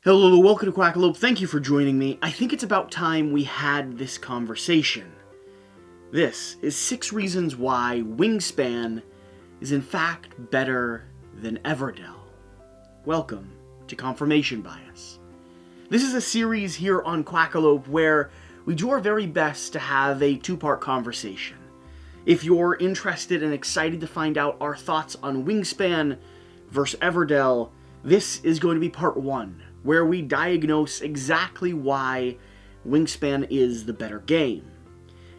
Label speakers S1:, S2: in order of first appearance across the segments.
S1: Hello, welcome to Quackalope. Thank you for joining me. I think it's about time we had this conversation. This is 6 reasons why Wingspan is in fact better than Everdell. Welcome to Confirmation Bias. This is a series here on Quackalope where we do our very best to have a 2-part conversation. If you're interested and excited to find out our thoughts on Wingspan versus Everdell, this is going to be part 1. Where we diagnose exactly why Wingspan is the better game.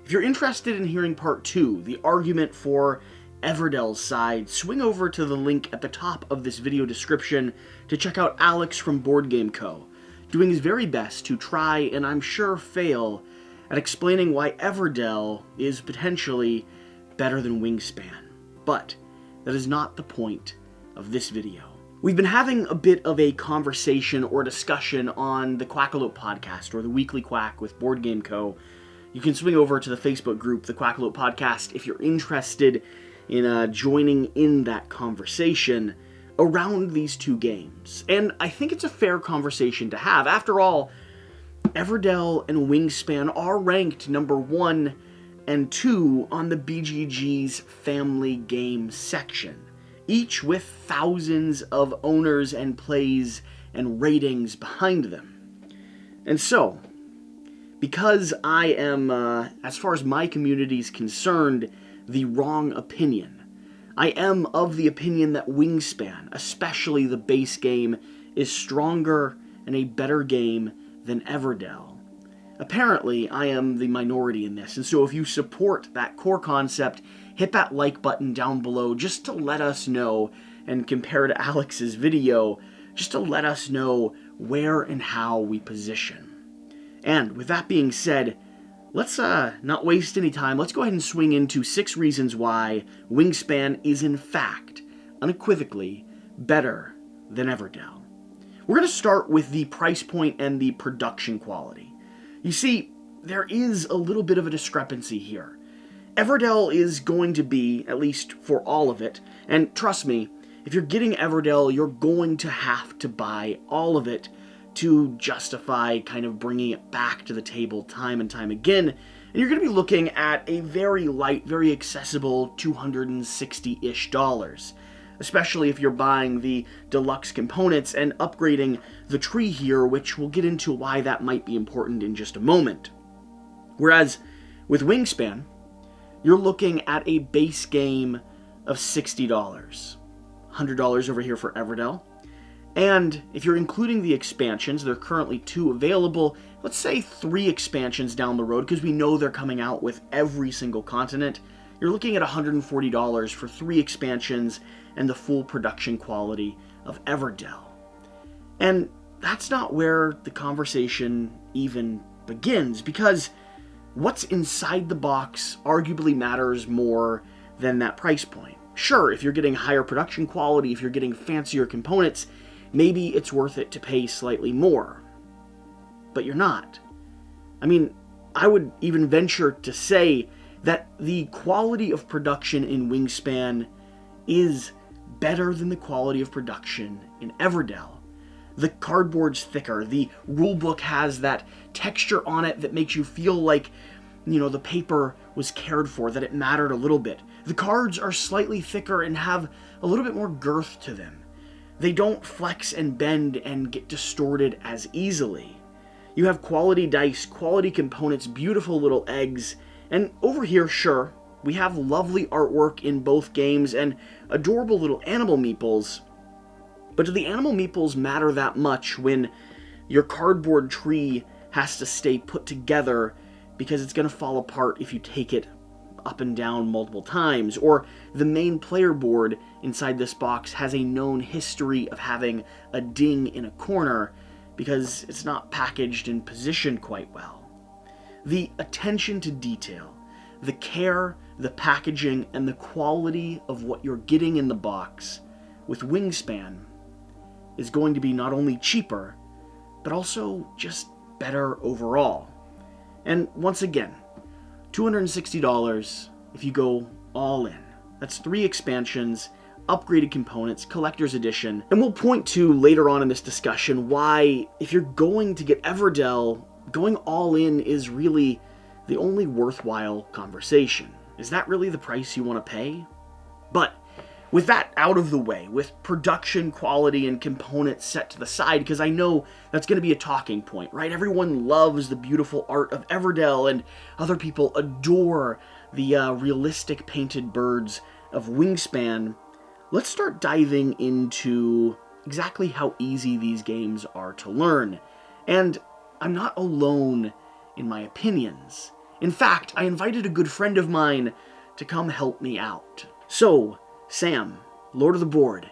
S1: If you're interested in hearing part 2, the argument for Everdell's side, swing over to the link at the top of this video description to check out Alex from Board Game Co., doing his very best to try, and I'm sure fail, at explaining why Everdell is potentially better than Wingspan. But that is not the point of this video. We've been having a bit of a conversation or discussion on the Quackalope podcast, or the Weekly Quack with Board Game Co. You can swing over to the Facebook group, the Quackalope podcast, if you're interested in joining in that conversation around these 2 games. And I think it's a fair conversation to have. After all, Everdell and Wingspan are ranked number 1 and 2 on the BGG's family game section, each with thousands of owners and plays and ratings behind them. And so, because I am, as far as my community is concerned, the wrong opinion, I am of the opinion that Wingspan, especially the base game, is stronger and a better game than Everdell. Apparently, I am the minority in this, and so if you support that core concept, hit that like button down below just to let us know, and compare to Alex's video, just to let us know where and how we position. And with that being said, let's not waste any time. Let's go ahead and swing into 6 reasons why Wingspan is in fact, unequivocally, better than Everdell. We're going to start with the price point and the production quality. You see, there is a little bit of a discrepancy here. Everdell is going to be, at least for all of it, and trust me, if you're getting Everdell, you're going to have to buy all of it to justify kind of bringing it back to the table time and time again, and you're going to be looking at a very light, very accessible $260-ish, especially if you're buying the deluxe components and upgrading the tree here, which we'll get into why that might be important in just a moment. Whereas with Wingspan, you're looking at a base game of $60, $100 over here for Everdell. And if you're including the expansions, there are currently 2 available, let's say 3 expansions down the road, because we know they're coming out with every single continent, you're looking at $140 for 3 expansions and the full production quality of Everdell. And that's not where the conversation even begins, because what's inside the box arguably matters more than that price point. Sure, if you're getting higher production quality, if you're getting fancier components, maybe it's worth it to pay slightly more. But you're not. I mean, I would even venture to say that the quality of production in Wingspan is better than the quality of production in Everdell. The cardboard's thicker, the rulebook has that texture on it that makes you feel like, the paper was cared for, that it mattered a little bit. The cards are slightly thicker and have a little bit more girth to them. They don't flex and bend and get distorted as easily. You have quality dice, quality components, beautiful little eggs, and over here, sure, we have lovely artwork in both games and adorable little animal meeples, but do the animal meeples matter that much when your cardboard tree has to stay put together because it's going to fall apart if you take it up and down multiple times, or the main player board inside this box has a known history of having a ding in a corner because it's not packaged and positioned quite well. The attention to detail, the care, the packaging, and the quality of what you're getting in the box with Wingspan is going to be not only cheaper, but also just better overall. And once again, $260 if you go all in. That's 3 expansions, upgraded components, collector's edition, and we'll point to later on in this discussion why, if you're going to get Everdell, going all in is really the only worthwhile conversation. Is that really the price you want to pay? But with that out of the way, with production quality and components set to the side, because I know that's going to be a talking point, right? Everyone loves the beautiful art of Everdell, and other people adore the realistic painted birds of Wingspan. Let's start diving into exactly how easy these games are to learn. And I'm not alone in my opinions. In fact, I invited a good friend of mine to come help me out. So, Sam, Lord of the Board,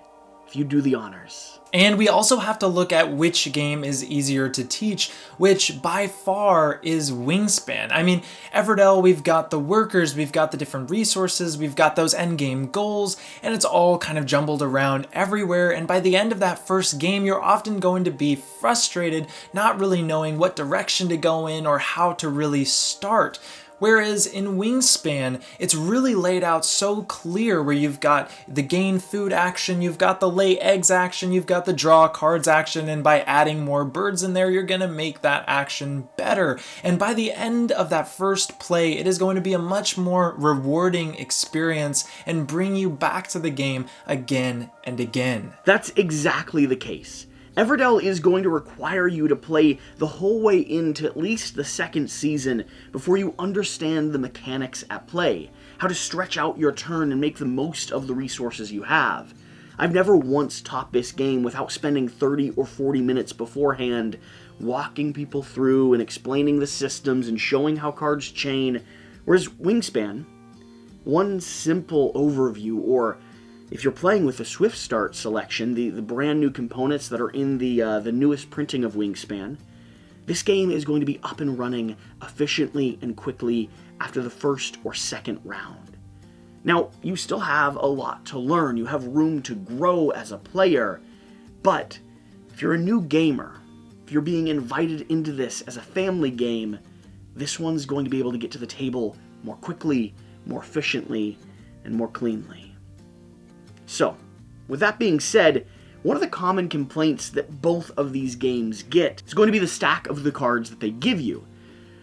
S1: if you do the honors.
S2: And we also have to look at which game is easier to teach, which by far is Wingspan. I mean, Everdell, we've got the workers, we've got the different resources, we've got those endgame goals, and it's all kind of jumbled around everywhere. And by the end of that first game, you're often going to be frustrated, not really knowing what direction to go in or how to really start. Whereas in Wingspan, it's really laid out so clear, where you've got the gain food action, you've got the lay eggs action, you've got the draw cards action, and by adding more birds in there, you're going to make that action better. And by the end of that first play, it is going to be a much more rewarding experience and bring you back to the game again and again.
S1: That's exactly the case. Everdell is going to require you to play the whole way into at least the second season before you understand the mechanics at play, how to stretch out your turn and make the most of the resources you have. I've never once taught this game without spending 30 or 40 minutes beforehand walking people through and explaining the systems and showing how cards chain, whereas Wingspan, one simple overview, or if you're playing with the Swift Start selection, the brand new components that are in the newest printing of Wingspan, this game is going to be up and running efficiently and quickly after the first or second round. Now, you still have a lot to learn, you have room to grow as a player, but if you're a new gamer, if you're being invited into this as a family game, this one's going to be able to get to the table more quickly, more efficiently, and more cleanly. So, with that being said, one of the common complaints that both of these games get is going to be the stack of the cards that they give you.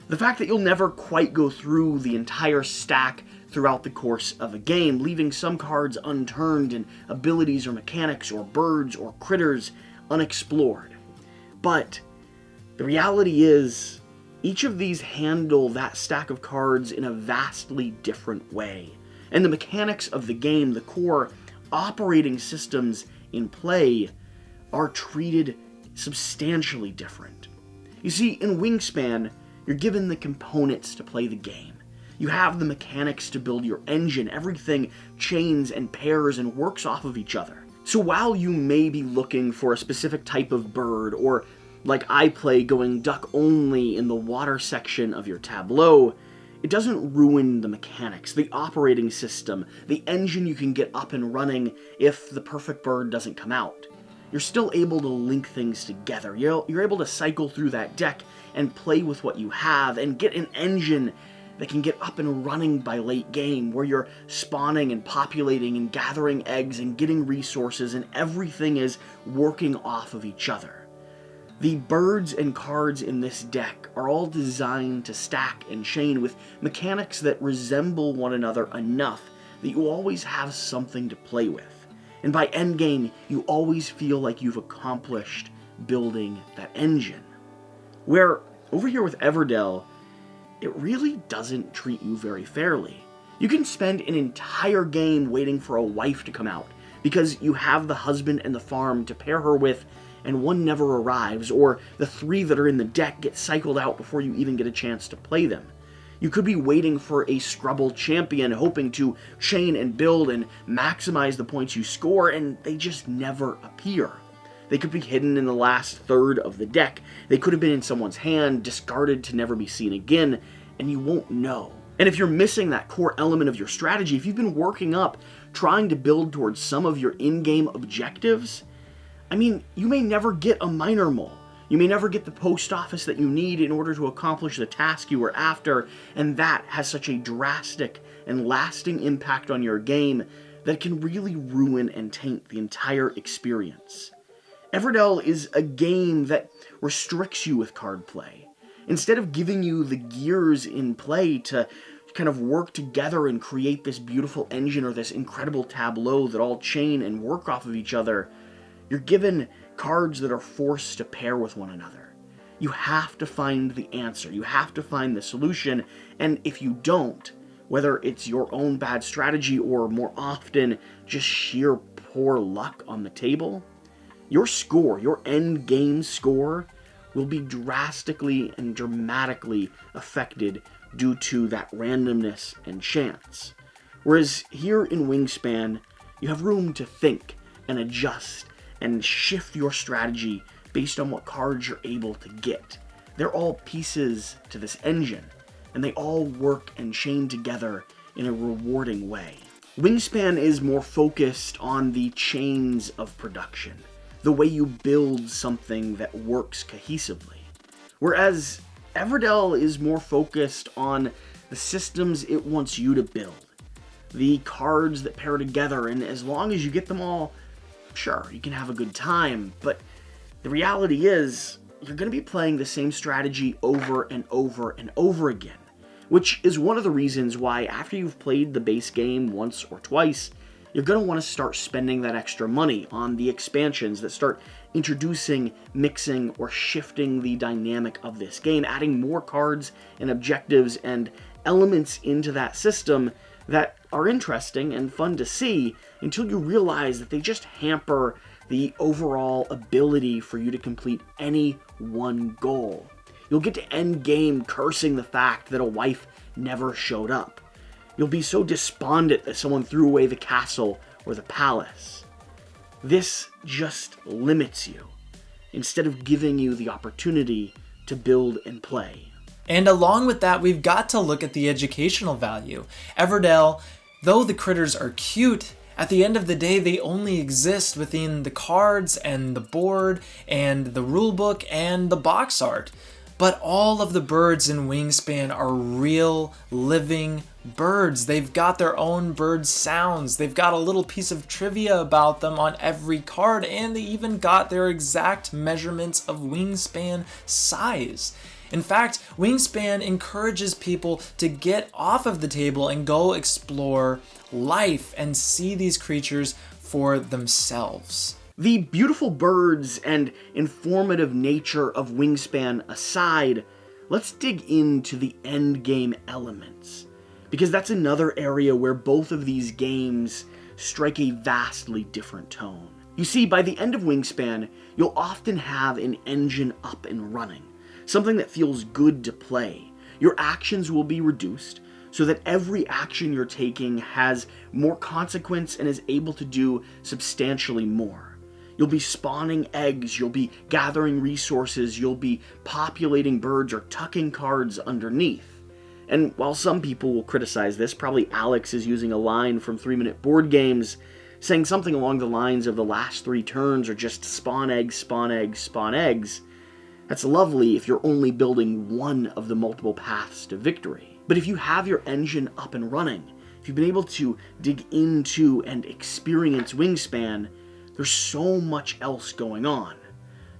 S1: The fact that you'll never quite go through the entire stack throughout the course of a game, leaving some cards unturned and abilities or mechanics or birds or critters unexplored. But the reality is, each of these handle that stack of cards in a vastly different way. And the mechanics of the game, the core operating systems in play, are treated substantially different. You see, in Wingspan, you're given the components to play the game. You have the mechanics to build your engine. Everything chains and pairs and works off of each other. So while you may be looking for a specific type of bird, or like I play, going duck only in the water section of your tableau, it doesn't ruin the mechanics, the operating system, the engine you can get up and running if the perfect bird doesn't come out. You're still able to link things together. You're able to cycle through that deck and play with what you have and get an engine that can get up and running by late game, where you're spawning and populating and gathering eggs and getting resources, and everything is working off of each other. The birds and cards in this deck are all designed to stack and chain with mechanics that resemble one another enough that you always have something to play with. And by endgame, you always feel like you've accomplished building that engine. Where, over here with Everdell, it really doesn't treat you very fairly. You can spend an entire game waiting for a wife to come out, because you have the husband and the farm to pair her with, and one never arrives, or the 3 that are in the deck get cycled out before you even get a chance to play them. You could be waiting for a Scrubble champion, hoping to chain and build and maximize the points you score, and they just never appear. They could be hidden in the last third of the deck. They could have been in someone's hand, discarded to never be seen again, and you won't know. And if you're missing that core element of your strategy, if you've been working up, trying to build towards some of your in-game objectives, I mean, you may never get a minor mole. You may never get the post office that you need in order to accomplish the task you were after, and that has such a drastic and lasting impact on your game that can really ruin and taint the entire experience. Everdell is a game that restricts you with card play. Instead of giving you the gears in play to kind of work together and create this beautiful engine or this incredible tableau that all chain and work off of each other, you're given cards that are forced to pair with one another. You have to find the answer. You have to find the solution. And if you don't, whether it's your own bad strategy or more often just sheer poor luck on the table, your score, your end game score, will be drastically and dramatically affected due to that randomness and chance. Whereas here in Wingspan, you have room to think and adjust and shift your strategy based on what cards you're able to get. They're all pieces to this engine, and they all work and chain together in a rewarding way. Wingspan is more focused on the chains of production, the way you build something that works cohesively. Whereas Everdell is more focused on the systems it wants you to build, the cards that pair together, and as long as you get them all, sure, you can have a good time, but the reality is, you're going to be playing the same strategy over and over and over again, which is one of the reasons why after you've played the base game once or twice, you're going to want to start spending that extra money on the expansions that start introducing, mixing, or shifting the dynamic of this game, adding more cards and objectives and elements into that system that are interesting and fun to see until you realize that they just hamper the overall ability for you to complete any one goal. You'll get to end game cursing the fact that a wife never showed up. You'll be so despondent that someone threw away the castle or the palace. This just limits you, instead of giving you the opportunity to build and play.
S2: And along with that, we've got to look at the educational value. Everdell, though the critters are cute, at the end of the day, they only exist within the cards and the board and the rulebook and the box art. But all of the birds in Wingspan are real, living birds. They've got their own bird sounds. They've got a little piece of trivia about them on every card, and they even got their exact measurements of wingspan size. In fact, Wingspan encourages people to get off of the table and go explore life and see these creatures for themselves.
S1: The beautiful birds and informative nature of Wingspan aside, let's dig into the endgame elements, because that's another area where both of these games strike a vastly different tone. You see, by the end of Wingspan, you'll often have an engine up and running, something that feels good to play. Your actions will be reduced so that every action you're taking has more consequence and is able to do substantially more. You'll be spawning eggs, you'll be gathering resources, you'll be populating birds or tucking cards underneath. And while some people will criticize this, probably Alex is using a line from 3-Minute Board Games saying something along the lines of the last 3 turns are just spawn eggs, spawn eggs, spawn eggs. That's lovely if you're only building one of the multiple paths to victory. But if you have your engine up and running, if you've been able to dig into and experience Wingspan, there's so much else going on.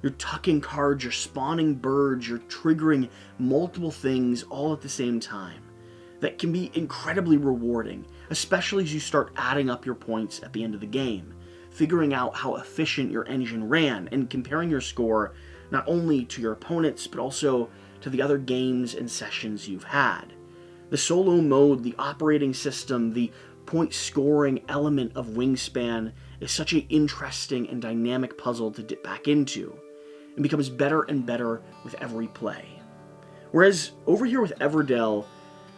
S1: You're tucking cards, you're spawning birds, you're triggering multiple things all at the same time. That can be incredibly rewarding, especially as you start adding up your points at the end of the game, figuring out how efficient your engine ran, and comparing your score not only to your opponents, but also to the other games and sessions you've had. The solo mode, the operating system, the point scoring element of Wingspan is such an interesting and dynamic puzzle to dip back into, and becomes better and better with every play. Whereas over here with Everdell,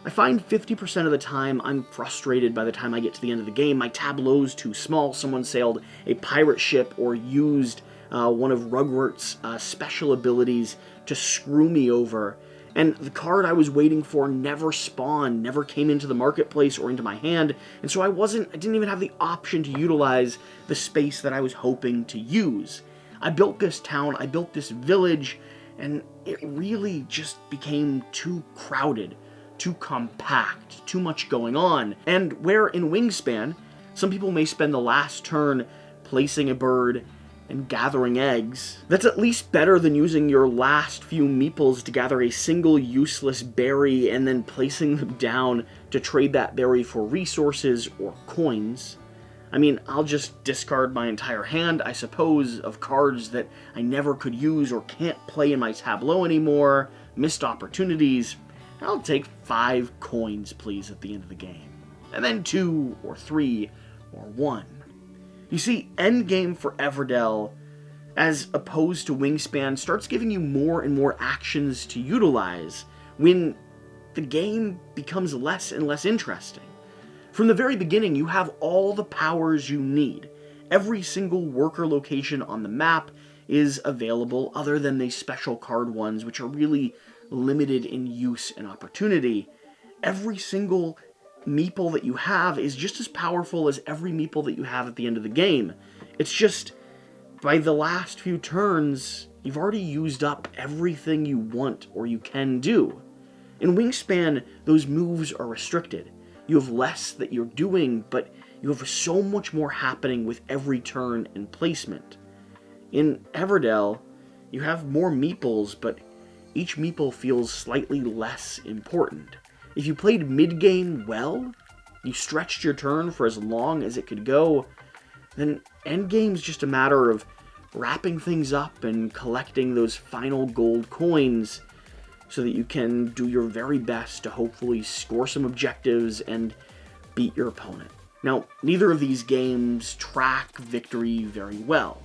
S1: I find 50% of the time I'm frustrated by the time I get to the end of the game. My tableau's too small, someone sailed a pirate ship or used one of Rugwert's special abilities to screw me over, and the card I was waiting for never spawned, never came into the marketplace or into my hand, and so I didn't even have the option to utilize the space that I was hoping to use. I built this town, I built this village, and it really just became too crowded, too compact, too much going on. And where in Wingspan, Some people may spend the last turn placing a bird and gathering eggs. That's at least better than using your last few meeples to gather a single useless berry and then placing them down to trade that berry for resources or coins. I mean, I'll just discard my entire hand, I suppose, of cards that I never could use or can't play in my tableau anymore, missed opportunities. I'll take 5 coins, please, at the end of the game. And then 2 or 3 or 1. You see, endgame for Everdell, as opposed to Wingspan, starts giving you more and more actions to utilize when the game becomes less and less interesting. From the very beginning, you have all the powers you need. Every single worker location on the map is available, other than the special card ones, which are really limited in use and opportunity. Every single meeple that you have is just as powerful as every meeple that you have at the end of the game. It's just, by the last few turns, you've already used up everything you want or you can do. In Wingspan, those moves are restricted. You have less that you're doing, but you have so much more happening with every turn and placement. In Everdell, you have more meeples, but each meeple feels slightly less important. If you played mid-game well, you stretched your turn for as long as it could go, then endgame's just a matter of wrapping things up and collecting those final gold coins so that you can do your very best to hopefully score some objectives and beat your opponent. Now, neither of these games track victory very well,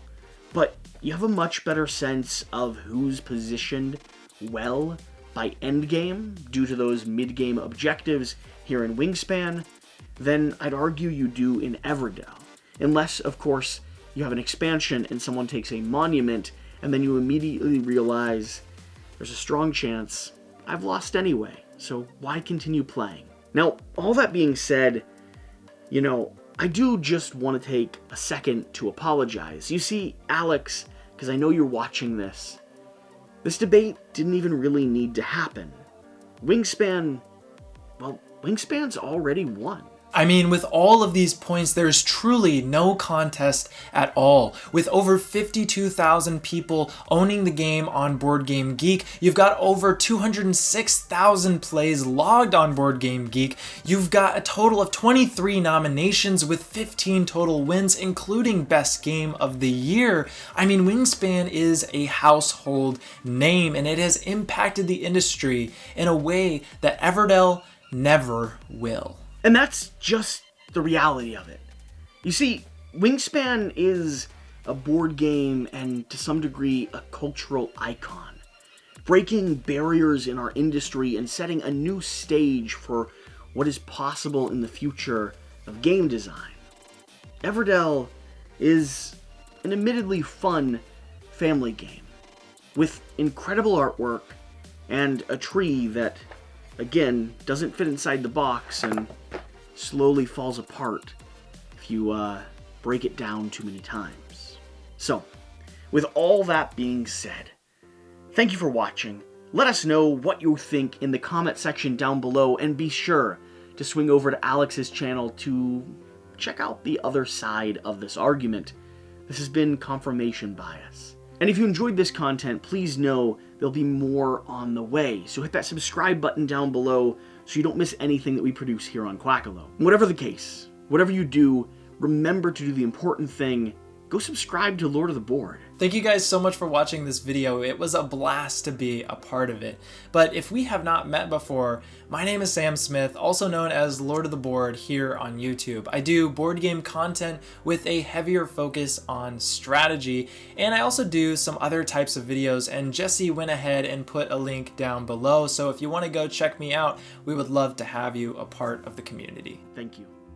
S1: but you have a much better sense of who's positioned well by endgame due to those mid-game objectives here in Wingspan than I'd argue you do in Everdell. Unless, of course, you have an expansion and someone takes a monument and then you immediately realize there's a strong chance I've lost anyway, so why continue playing? Now, all that being said, I do just want to take a second to apologize. You see, Alex, because I know you're watching this debate didn't even really need to happen. Wingspan's already won.
S2: I mean, with all of these points, there's truly no contest at all. With over 52,000 people owning the game on Board Game Geek, you've got over 206,000 plays logged on Board Game Geek, you've got a total of 23 nominations with 15 total wins, including Best Game of the Year. I mean, Wingspan is a household name, and it has impacted the industry in a way that Everdell never will.
S1: And that's just the reality of it. You see, Wingspan is a board game and, to some degree, a cultural icon, breaking barriers in our industry and setting a new stage for what is possible in the future of game design. Everdell is an admittedly fun family game with incredible artwork and a tree that, again, doesn't fit inside the box and slowly falls apart if you break it down too many times. So, with all that being said, thank you for watching. Let us know what you think in the comment section down below, and be sure to swing over to Alex's channel to check out the other side of this argument. This has been Confirmation Bias. And if you enjoyed this content, please know there'll be more on the way. So hit that subscribe button down below so you don't miss anything that we produce here on Quackalope. Whatever the case, whatever you do, remember to do the important thing. Go subscribe to Lord of the Board.
S2: Thank you guys so much for watching this video. It was a blast to be a part of it. But if we have not met before, my name is Sam Smith, also known as Lord of the Board here on YouTube. I do board game content with a heavier focus on strategy, and I also do some other types of videos, and Jesse went ahead and put a link down below. So if you want to go check me out, we would love to have you a part of the community.
S1: Thank you.